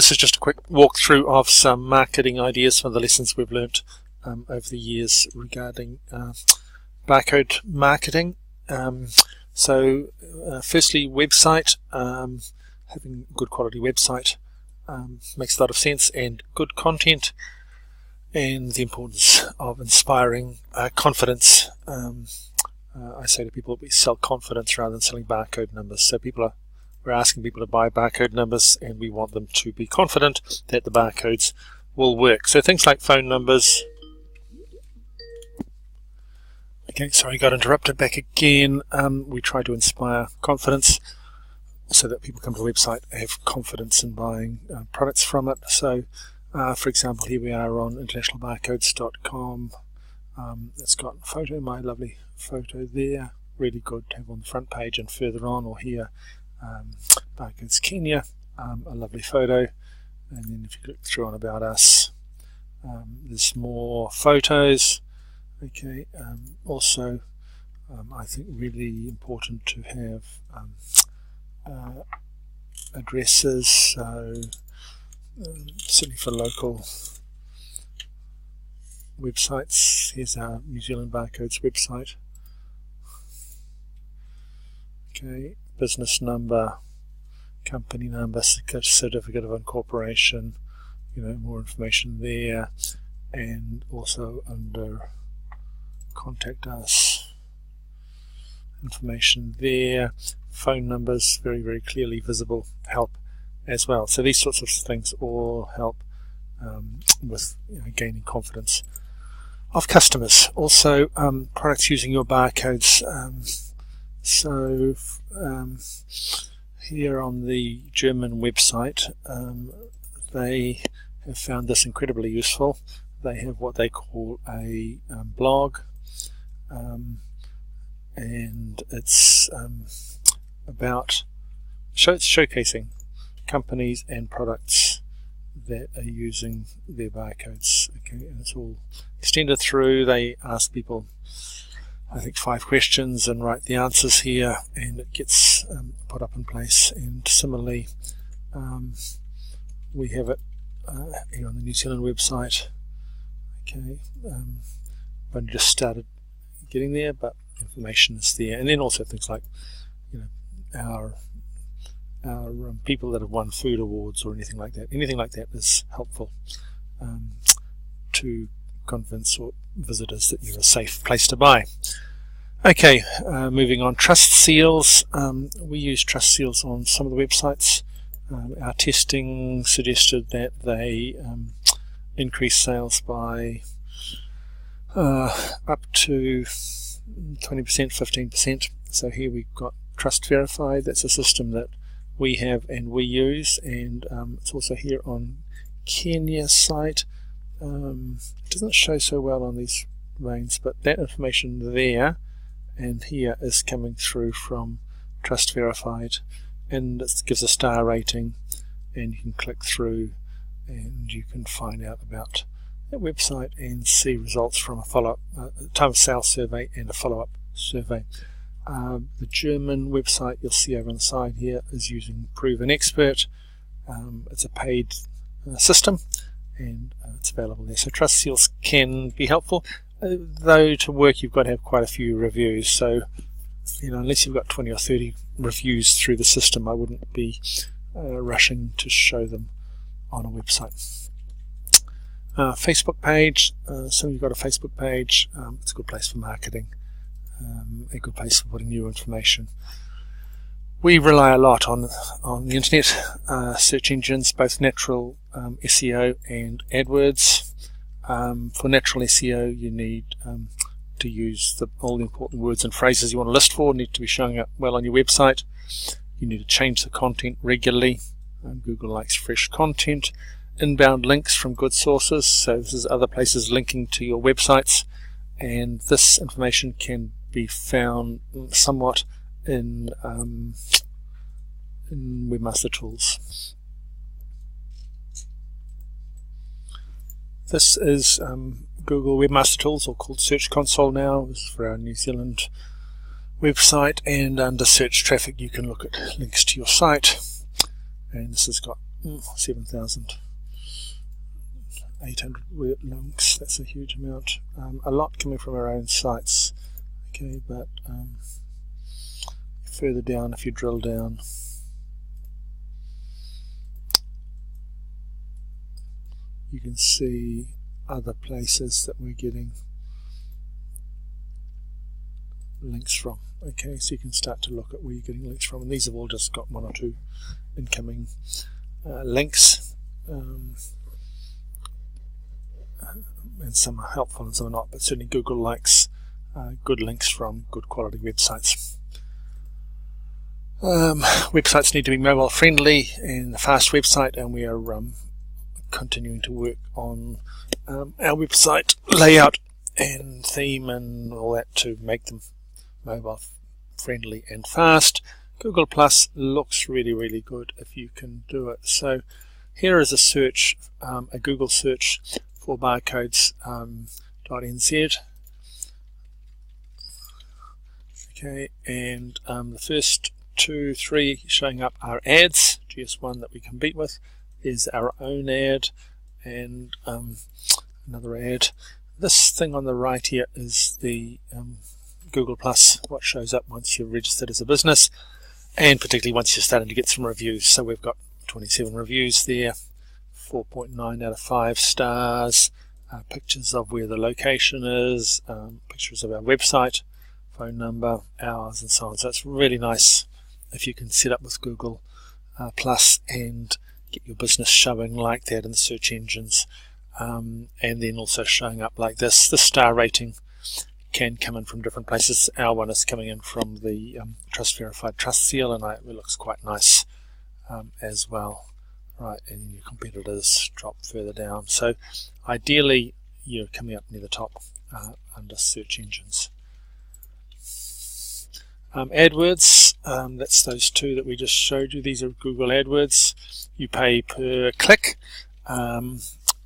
this is just a quick walkthrough of some marketing ideas from the lessons we've learnt over the years regarding barcode marketing. Firstly, website. Having a good quality website makes a lot of sense, and good content, and the importance of inspiring confidence. I say to people, we sell confidence rather than selling barcode numbers. So we're asking people to buy barcode numbers, and we want them to be confident that the barcodes will work. So things like phone numbers. Okay, sorry, got interrupted back again. We try to inspire confidence so that people come to the website and have confidence in buying products from it. So, for example, here we are on internationalbarcodes.com. It's got a photo, my lovely photo there, really good to have on the front page, and further on, or here, Barcodes Kenya, a lovely photo. And then if you click through on About Us, there's more photos. Okay, also I think really important to have addresses, so certainly for local websites. Here's our New Zealand Barcodes website. Okay, business number, company number, certificate of incorporation, more information there, and also under contact us, information there, phone numbers, very, very clearly visible, help as well. So these sorts of things all help with gaining confidence of customers. Also, products using your barcodes. Here on the German website, they have found this incredibly useful. They have what they call a blog, and it's about showcasing companies and products that are using their barcodes. Okay, and it's all extended through. They ask people, I think, 5 questions and write the answers here, and it gets put up in place. And similarly, we have it here on the New Zealand website. Okay, I've only just started getting there, but information is there. And then also things like, our people that have won food awards or anything like that. Anything like that is helpful to convince visitors that you're a safe place to buy. Okay, moving on. Trust seals. We use trust seals on some of the websites. Our testing suggested that they increase sales by up to 20%, 15%. So here we've got Trust Verified. That's a system that we have and we use, and it's also here on Kenya's site. It doesn't show so well on these lanes, but that information there and here is coming through from Trust Verified, and it gives a star rating, and you can click through and you can find out about that website and see results from a follow-up time of sale survey and a follow-up survey. The German website you'll see over on the side here is using Proven Expert. It's a paid system, and it's available there. So trust seals can be helpful, though to work you've got to have quite a few reviews. So unless you've got 20 or 30 reviews through the system, I wouldn't be rushing to show them on a website. Facebook page. So you've got a Facebook page. It's a good place for marketing. A good place for putting new information. We rely a lot on the internet search engines, both natural SEO and AdWords. For natural SEO, you need to use all the important words and phrases you want to list for need to be showing up well on your website. You need to change the content regularly. Google likes fresh content. Inbound links from good sources, so this is other places linking to your websites, and this information can be found somewhat in Webmaster Tools. This is Google Webmaster Tools, or called Search Console now. This is for our New Zealand website, and under search traffic you can look at links to your site, and this has got 7,800 links. That's a huge amount. A lot coming from our own sites. Okay, but further down, if you drill down, you can see other places that we're getting links from. Okay, so you can start to look at where you're getting links from, and these have all just got 1 or 2 incoming links, and some are helpful and some are not, but certainly Google likes good links from good quality websites. Websites need to be mobile friendly and a fast website, and we are continuing to work on our website layout and theme and all that to make them mobile friendly and fast. Google Plus looks really good if you can do it. So here is a search, a Google search for barcodes.nz. Okay, and the first 2, 3 showing up are ads, GS1 that we compete with. There's our own ad and another ad. This thing on the right here is the Google Plus, what shows up once you're registered as a business, and particularly once you're starting to get some reviews. So we've got 27 reviews there, 4.9 out of 5 stars, pictures of where the location is, pictures of our website, phone number, hours, and so on. So it's really nice if you can set up with Google Plus and get your business showing like that in the search engines, and then also showing up like this. The star rating can come in from different places. Our one is coming in from the Trust Verified Trust Seal, and it looks quite nice as well. Right, and your competitors drop further down. So ideally you're coming up near the top under search engines. AdWords, that's those 2 that we just showed you. These are Google AdWords. You pay per click, and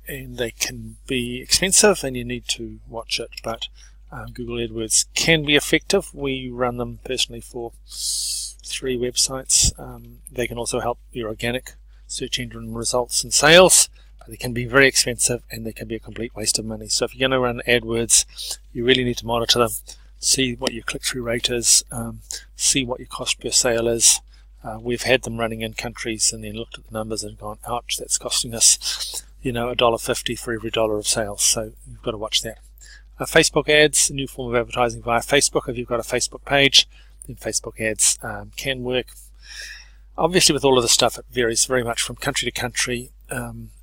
they can be expensive and you need to watch it, but Google AdWords can be effective. We run them personally for 3 websites. They can also help your organic search engine results and sales, but they can be very expensive and they can be a complete waste of money. So if you're going to run AdWords, you really need to monitor them, see what your click-through rate is, see what your cost per sale is. We've had them running in countries and then looked at the numbers and gone, ouch, that's costing us, $1.50 for every $1 of sales. So you've got to watch that. Facebook ads, a new form of advertising via Facebook. If you've got a Facebook page, then Facebook ads can work. Obviously, with all of this stuff, it varies very much from country to country.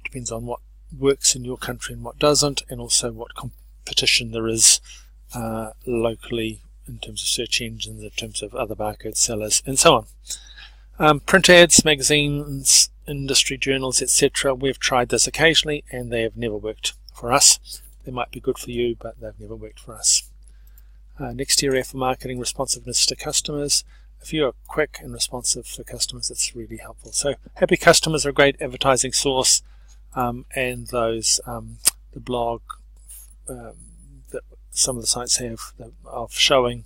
Depends on what works in your country and what doesn't, and also what competition there is locally in terms of search engines, in terms of other barcode sellers, and so on. Print ads, magazines, industry journals, etc. We've tried this occasionally, and they have never worked for us. They might be good for you, but they've never worked for us. Next area for marketing, responsiveness to customers. If you are quick and responsive for customers, it's really helpful. So happy customers are a great advertising source, and those the blog that some of the sites have of showing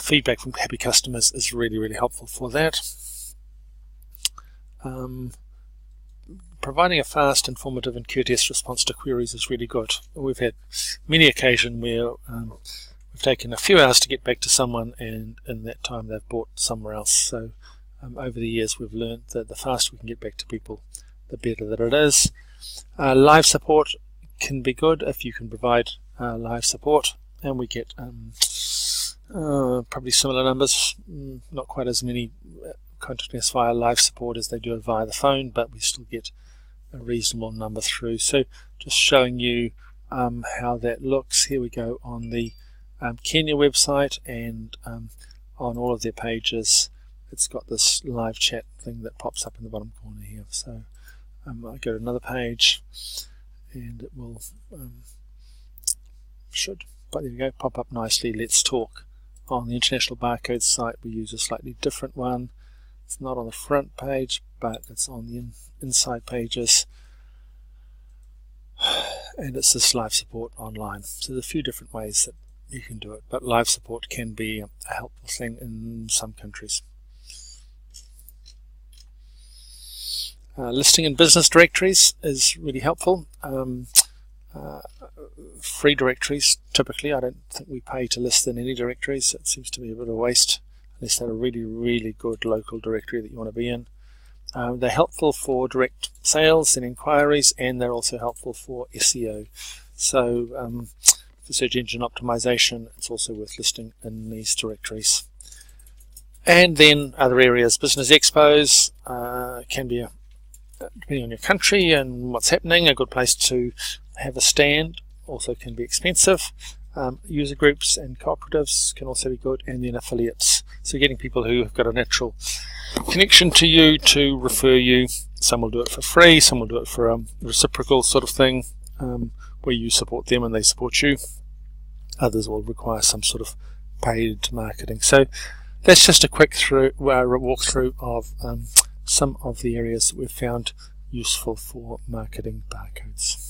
feedback from happy customers is really helpful for that. Providing a fast, informative and courteous response to queries is really good. We've had many occasions where we've taken a few hours to get back to someone, and in that time they've bought somewhere else. So over the years we've learned that the faster we can get back to people, the better that it is. Live support can be good if you can provide live support, and we get probably similar numbers, not quite as many contacting us via live support as they do via the phone, but we still get a reasonable number through. So just showing you how that looks. Here we go on the Kenya website, and on all of their pages it's got this live chat thing that pops up in the bottom corner here. So I go to another page and it will but there you go, pop up nicely. Let's talk. On the International Barcode site we use a slightly different one. It's not on the front page, but it's on the inside pages, and it's this live support online. So there's a few different ways that you can do it, but live support can be a helpful thing in some countries. Listing in business directories is really helpful. Free directories, typically, I don't think we pay to list in any directories. It seems to be a bit of a waste, unless they're a really, really good local directory that you want to be in. They're helpful for direct sales and inquiries, and they're also helpful for SEO. So for search engine optimization, it's also worth listing in these directories. And then other areas, business expos can be, depending on your country and what's happening, a good place to have a stand. Also can be expensive. User groups and cooperatives can also be good, and then affiliates. So getting people who have got a natural connection to you to refer you. Some will do it for free, some will do it for a reciprocal sort of thing, where you support them and they support you. Others will require some sort of paid marketing. So that's just a quick walkthrough of some of the areas that we've found useful for marketing barcodes.